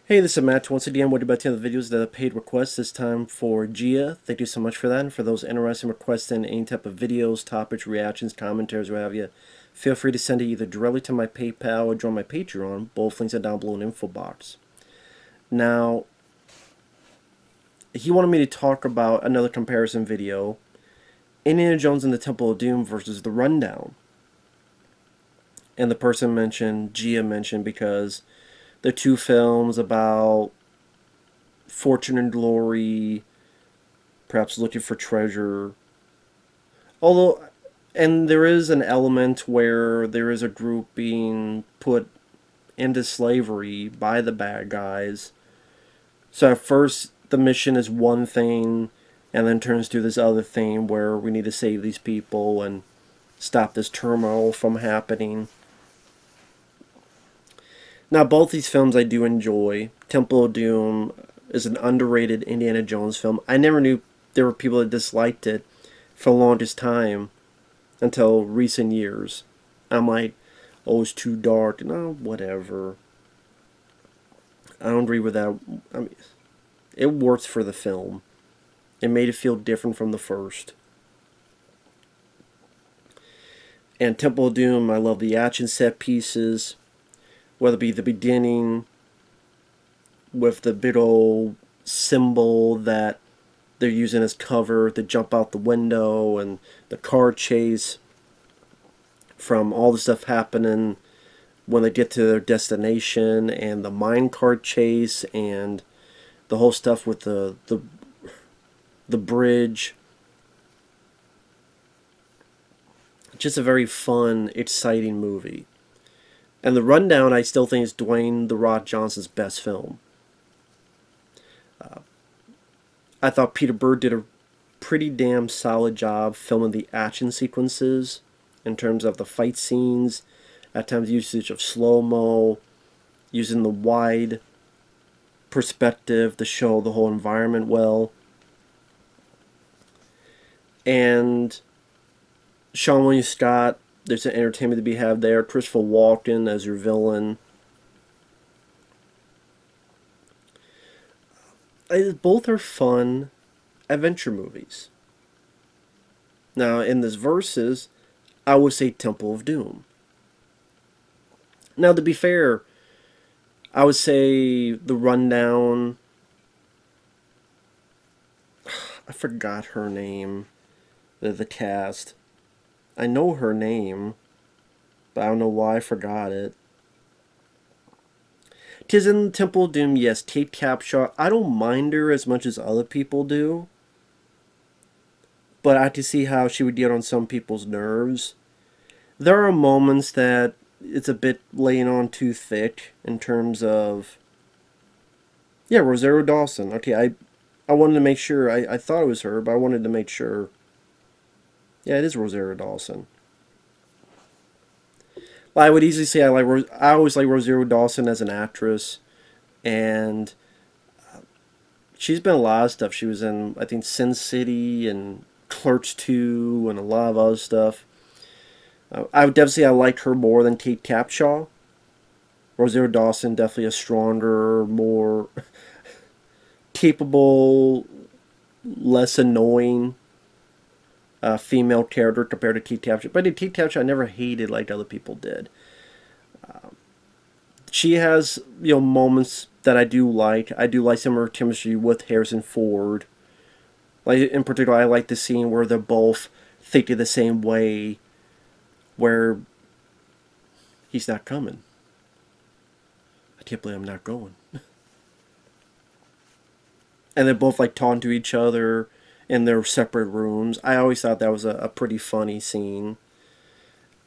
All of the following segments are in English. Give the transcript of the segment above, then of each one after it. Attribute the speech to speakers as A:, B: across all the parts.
A: Hey, this is Matt. Once again, what about the other videos that are paid requests, this time for Gia. Thank you so much for that. And for those interested in requesting any type of videos, topics, reactions, commentaries, what have you, feel free to send it either directly to my PayPal or join my Patreon. Both links are down below in the info box. Now, he wanted me to talk about another comparison video, Indiana Jones and the Temple of Doom versus The Rundown. And the person mentioned, Gia mentioned, because they're two films about fortune and glory, perhaps looking for treasure. Although, and there is an element where there is a group being put into slavery by the bad guys. So at first, the mission is one thing, and then turns to this other thing where we need to save these people and stop this turmoil from happening. Now, both these films I do enjoy. Temple of Doom is an underrated Indiana Jones film. I never knew there were people that disliked it for the longest time until recent years. I'm like, oh, it's too dark. No, whatever. I don't agree with that. I mean, it works for the film. It made it feel different from the first. And Temple of Doom, I love the action set pieces. Whether it be the beginning with the big old symbol that they're using as cover to jump out the window, and the car chase from all the stuff happening when they get to their destination, and the minecart chase, and the whole stuff with the bridge. Just a very fun, exciting movie. And The Rundown, I still think, is Dwayne "The Rock" Johnson's best film. I thought Peter Berg did a pretty damn solid job filming the action sequences in terms of the fight scenes, at times usage of slow-mo, using the wide perspective to show the whole environment well. And Sean William Scott, there's an entertainment to be had there. Christopher Walken as your villain. Both are fun adventure movies. Now, in this versus, I would say Temple of Doom. Now, to be fair, I would say The Rundown. I forgot her name. The cast. I know her name, but I don't know why I forgot it. 'Tis in Temple of Doom, yes, Kate Capshaw. I don't mind her as much as other people do, but I can see how she would get on some people's nerves. There are moments that it's a bit laying on too thick in terms of... Yeah, Rosario Dawson. Okay, I wanted to make sure. I thought it was her, but I wanted to make sure. Yeah, it is Rosario Dawson. I would easily say I always like Rosario Dawson as an actress, and she's been in a lot of stuff. She was in, I think, Sin City and Clerks 2 and a lot of other stuff. I would definitely say I like her more than Kate Capshaw. Rosario Dawson, definitely a stronger, more capable, less annoying female character compared to Kate Capshaw. But in Kate Capshaw, I never hated like other people did. She has, moments that I do like. I do like some of her chemistry with Harrison Ford. Like, in particular, I like the scene where they're both thinking the same way, where he's not coming. I can't believe I'm not going. And they're both like talking to each other in their separate rooms. I always thought that was a pretty funny scene.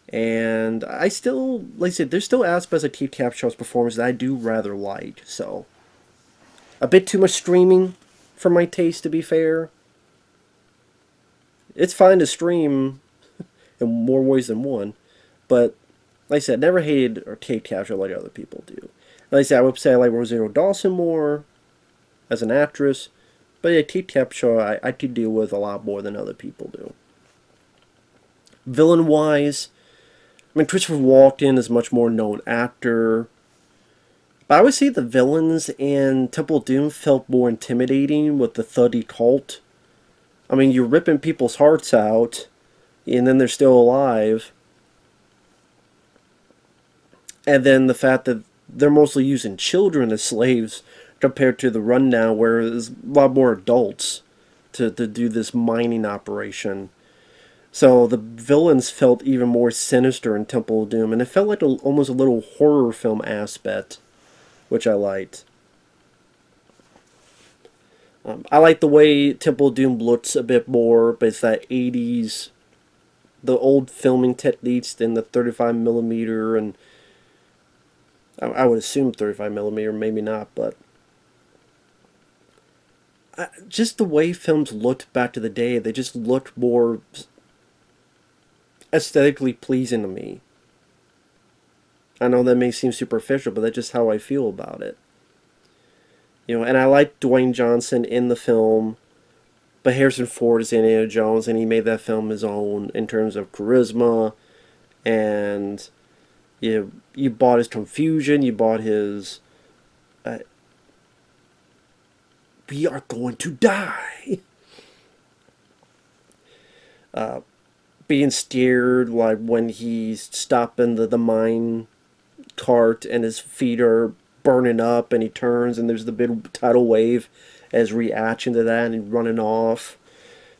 A: And I still, like I said, there's still aspects of Kate Capshaw's performance that I do rather like. So, a bit too much screaming for my taste, to be fair. It's fine to stream in more ways than one. But, like I said, never hated Kate Capshaw like other people do. Like I said, I would say I like Rosario Dawson more as an actress. But yeah, Kate Capshaw I could deal with a lot more than other people do. Villain-wise, I mean, Christopher Walken is a much more known actor. But I would say the villains in Temple of Doom felt more intimidating with the thuddy cult. I mean, you're ripping people's hearts out, and then they're still alive. And then the fact that they're mostly using children as slaves compared to the Rundown, where there's a lot more adults to do this mining operation. So the villains felt even more sinister in Temple of Doom, and it felt like almost a little horror film aspect, which I liked. I like the way Temple of Doom looks a bit more, but it's that 80s, the old filming techniques in the 35mm, and I would assume 35mm, maybe not, but just the way films looked back to the day, they just looked more aesthetically pleasing to me. I know that may seem superficial, but that's just how I feel about it. You know, and I like Dwayne Johnson in the film, but Harrison Ford is Indiana Jones, and he made that film his own in terms of charisma, and you bought his confusion, you bought his we are going to die. Being scared, like when he's stopping the mine cart and his feet are burning up and he turns and there's the big tidal wave as reaction to that and he's running off,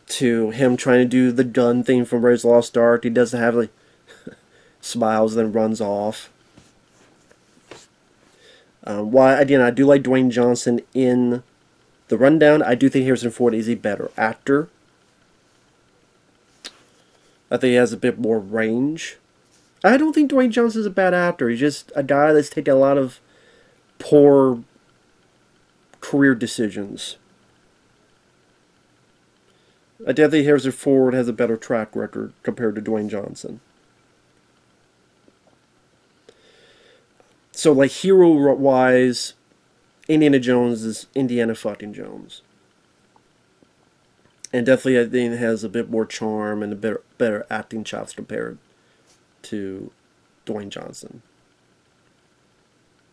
A: to him trying to do the gun thing from Raiders of the Lost Ark. He doesn't have, like, smiles and then runs off. While again, I do like Dwayne Johnson in the Rundown, I do think Harrison Ford is a better actor. I think he has a bit more range. I don't think Dwayne Johnson's a bad actor. He's just a guy that's taken a lot of poor career decisions. I definitely think Harrison Ford has a better track record compared to Dwayne Johnson. So, like, hero-wise, Indiana Jones is Indiana fucking Jones. And definitely, I think it has a bit more charm and a better acting chops compared to Dwayne Johnson.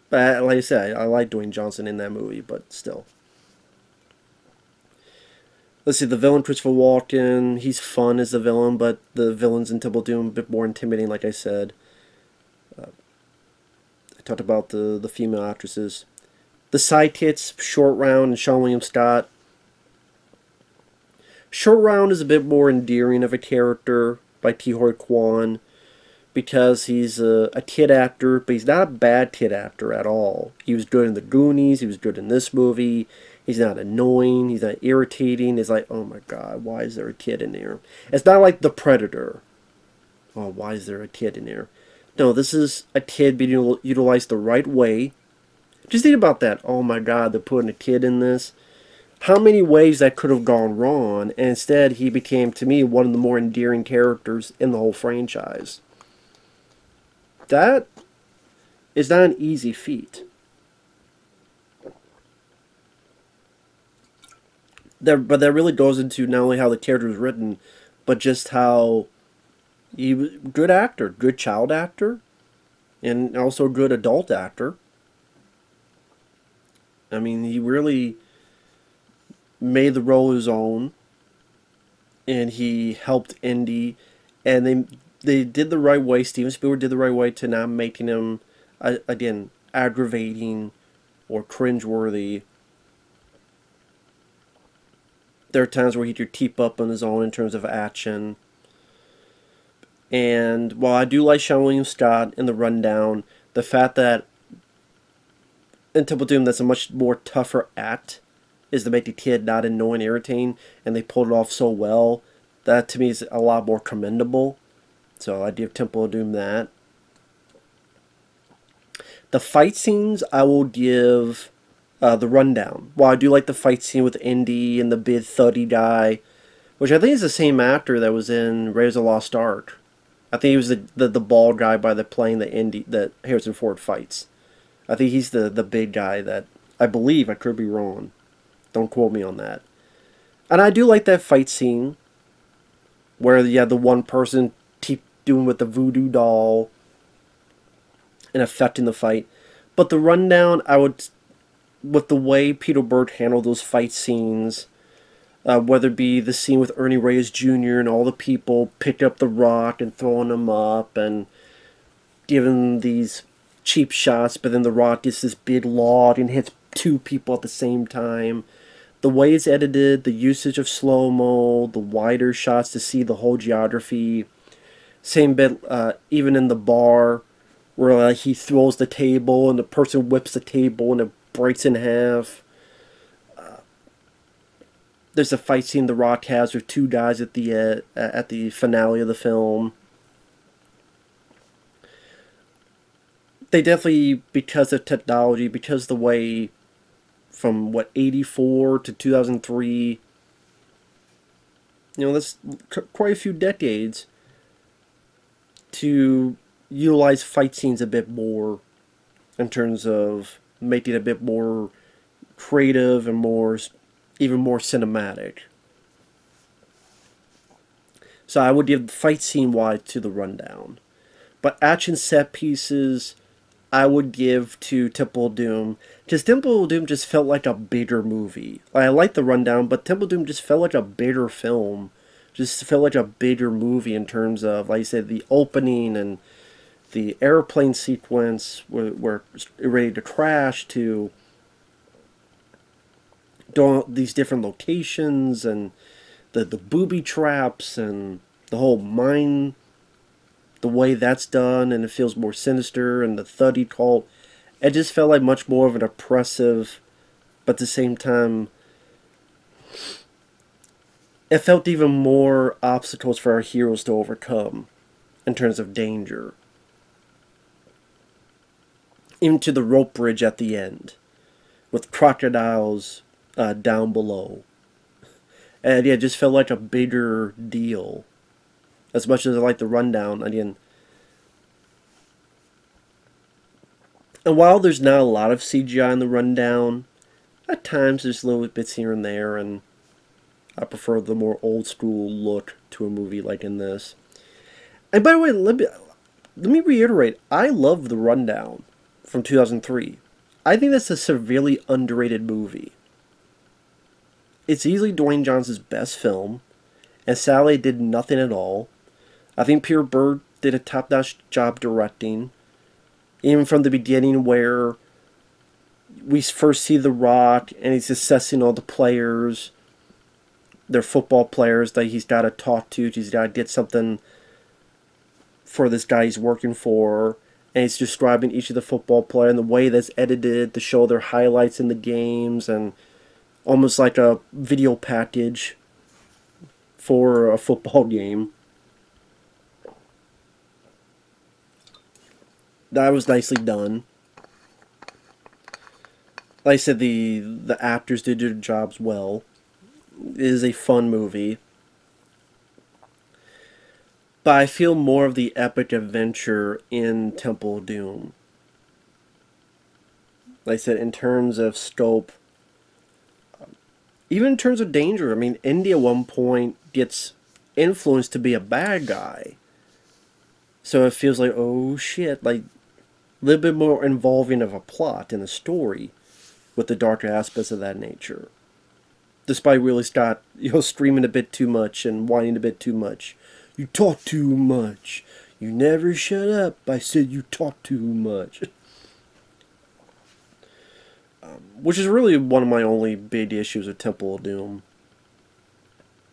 A: But like I said, I like Dwayne Johnson in that movie, but still. Let's see, the villain, Christopher Walken, he's fun as the villain, but the villains in Temple of Doom a bit more intimidating, like I said. I talked about the female actresses. The sidekicks, Short Round and Sean William Scott. Short Round is a bit more endearing of a character by Ke Huy Quan, because he's a kid actor, but he's not a bad kid actor at all. He was good in The Goonies, he was good in this movie. He's not annoying, he's not irritating. It's like, oh my god, why is there a kid in there? It's not like The Predator. Oh, why is there a kid in there? No, this is a kid being utilized the right way. Just think about that. Oh my god, they're putting a kid in this. How many ways that could have gone wrong, and instead he became, to me, one of the more endearing characters in the whole franchise. That is not an easy feat. But that really goes into not only how the character was written, but just how he was a good actor, good child actor, and also a good adult actor. I mean, he really made the role his own, and he helped Indy, and they did the right way. Steven Spielberg did the right way to not making him, again, aggravating or cringeworthy. There are times where he could keep up on his own in terms of action. And while I do like Sean William Scott in The Rundown, the fact that in Temple of Doom that's a much more tougher act is to make the kid not annoying, irritating, and they pulled it off so well, that to me is a lot more commendable. So I give Temple of Doom that. The fight scenes, I will give The Rundown. While I do like the fight scene with Indy and the big thuddy guy, which I think is the same actor that was in Raiders of the Lost Ark. I think he was the bald guy by the plane that Harrison Ford fights. I think he's the big guy that, I believe, I could be wrong. Don't quote me on that. And I do like that fight scene where you have the one person keep doing with the voodoo doll and affecting the fight. But the Rundown, I would, with the way Peter Berg handled those fight scenes, whether it be the scene with Ernie Reyes Jr. and all the people picked up the rock and throwing them up and giving these cheap shots, but then the rock gets this big log and hits two people at the same time. The way it's edited, the usage of slow-mo, the wider shots to see the whole geography. Same bit, even in the bar, where he throws the table and the person whips the table and it breaks in half. There's a fight scene The Rock has with two guys at the finale of the film. They definitely, because of technology, because the way from 84 to 2003, that's quite a few decades, to utilize fight scenes a bit more in terms of making it a bit more creative and even more cinematic. So I would give the fight scene wide to The Rundown. But action set pieces, I would give to Temple of Doom. Because Temple of Doom just felt like a bigger movie. I like The Rundown, but Temple of Doom just felt like a bigger film. Just felt like a bigger movie in terms of, like I said, the opening and the airplane sequence where it's ready to crash, to these different locations and the booby traps and the whole mine, the way that's done, and it feels more sinister, and the thuddy cult. It just felt like much more of an oppressive, but at the same time, it felt even more obstacles for our heroes to overcome in terms of danger. Even to the rope bridge at the end, with crocodiles down below. And yeah, it just felt like a bigger deal. As much as I like The Rundown, again. And while there's not a lot of CGI in The Rundown, at times there's little bits here and there, and I prefer the more old school look to a movie like in this. And by the way, let me reiterate, I love The Rundown from 2003. I think that's a severely underrated movie. It's easily Dwayne Johnson's best film, and Sally did nothing at all. I think Peter Berg did a top-notch job directing, even from the beginning where we first see The Rock and he's assessing all the players, their football players that he's got to talk to. He's got to get something for this guy he's working for, and he's describing each of the football players and the way that's edited to show their highlights in the games, and almost like a video package for a football game. That was nicely done. Like I said, the actors did their jobs well. It is a fun movie. But I feel more of the epic adventure in Temple of Doom. Like I said, in terms of scope, even in terms of danger. I mean, Indy at one point gets influenced to be a bad guy. So it feels like, oh shit, like a little bit more involving of a plot in the story with the darker aspects of that nature. Despite Ridley Scott, screaming a bit too much and whining a bit too much. You talk too much. You never shut up. I said you talk too much. Which is really one of my only big issues with Temple of Doom.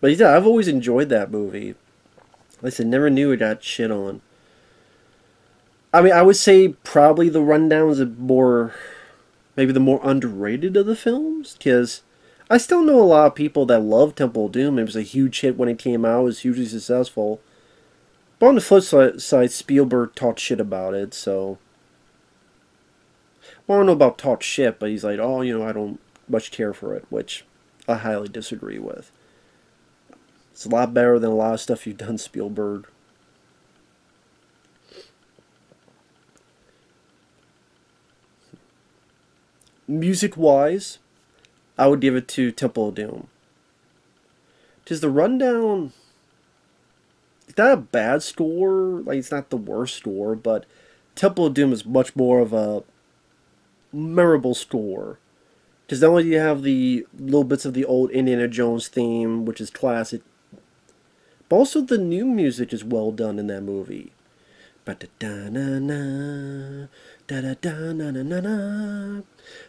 A: But yeah, I've always enjoyed that movie. Like I said, never knew it got shit on. I mean, I would say probably The Rundown is maybe the more underrated of the films, because I still know a lot of people that love Temple of Doom. It was a huge hit when it came out. It was hugely successful. But on the flip side, Spielberg talked shit about it, so... Well, I don't know about talk shit, but he's like, oh, I don't much care for it, which I highly disagree with. It's a lot better than a lot of stuff you've done, Spielberg. Music-wise, I would give it to Temple of Doom. Because The Rundown, it's not a bad score, like it's not the worst score, but Temple of Doom is much more of a memorable score. Because not only do you have the little bits of the old Indiana Jones theme, which is classic, but also the new music is well done in that movie. Ba-da-da-na-na, da-da-da-na-na-na-na,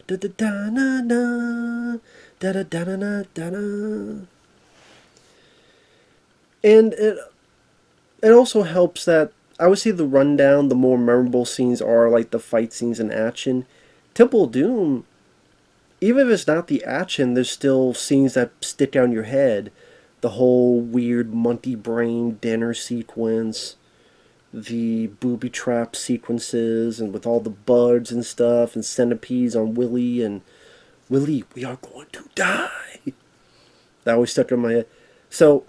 A: da-da-da-na-na, da-da-da-na-na-na. And it also helps that I would say the rundown, the more memorable scenes are like the fight scenes and action. Temple of Doom, even if it's not the action, there's still scenes that stick out in your head. The whole weird monkey brain dinner sequence, the booby trap sequences, and with all the bugs and stuff, and centipedes on Willie, and Willie, we are going to die. That always stuck in my head. So,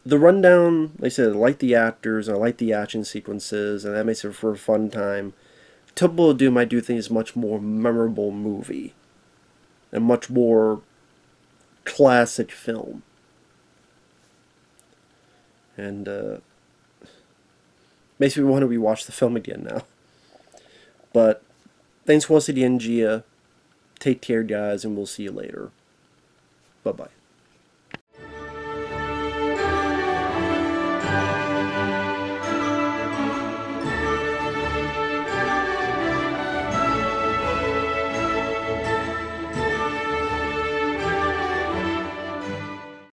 A: the rundown, like I said, I like the actors, I like the action sequences, and that makes it for a fun time. Temple of Doom, I do think, is a much more memorable movie. And much more classic film. And makes me want to rewatch the film again now. But thanks for watching the NGA. Take care, guys, and we'll see you later. Bye-bye.